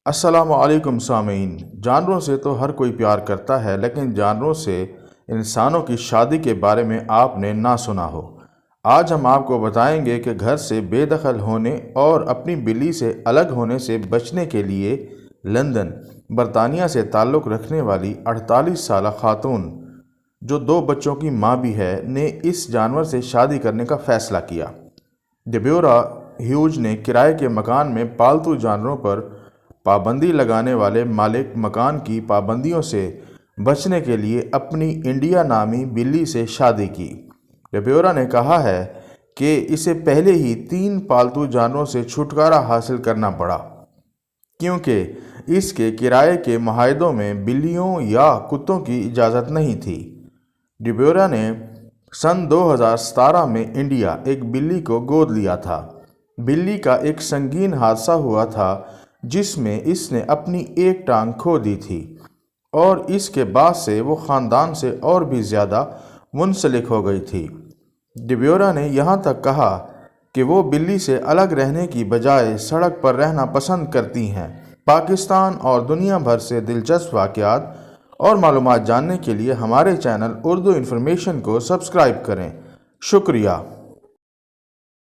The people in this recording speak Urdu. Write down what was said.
السلام علیکم سامعین۔ جانوروں سے تو ہر کوئی پیار کرتا ہے، لیکن جانوروں سے انسانوں کی شادی کے بارے میں آپ نے نہ سنا ہو۔ آج ہم آپ کو بتائیں گے کہ گھر سے بے دخل ہونے اور اپنی بلی سے الگ ہونے سے بچنے کے لیے لندن، برطانیہ سے تعلق رکھنے والی 48 سالہ خاتون، جو 2 بچوں کی ماں بھی ہے، نے اس جانور سے شادی کرنے کا فیصلہ کیا۔ ڈیبورا ہیوج نے کرائے کے مکان میں پالتو جانوروں پر پابندی لگانے والے مالک مکان کی پابندیوں سے بچنے کے لیے اپنی انڈیا نامی بلی سے شادی کی۔ ڈیبورا نے کہا ہے کہ اسے پہلے ہی 3 پالتو جانوروں سے چھٹکارا حاصل کرنا پڑا، کیونکہ اس کے کرائے کے معاہدوں میں بلیوں یا کتوں کی اجازت نہیں تھی۔ ڈیبورا نے سن 2017 میں انڈیا ایک بلی کو گود لیا تھا۔ بلی کا ایک سنگین حادثہ ہوا تھا جس میں اس نے اپنی ایک ٹانگ کھو دی تھی، اور اس کے بعد سے وہ خاندان سے اور بھی زیادہ منسلک ہو گئی تھی۔ ڈیبورا نے یہاں تک کہا کہ وہ بلی سے الگ رہنے کی بجائے سڑک پر رہنا پسند کرتی ہیں۔ پاکستان اور دنیا بھر سے دلچسپ واقعات اور معلومات جاننے کے لیے ہمارے چینل اردو انفارمیشن کو سبسکرائب کریں۔ شکریہ۔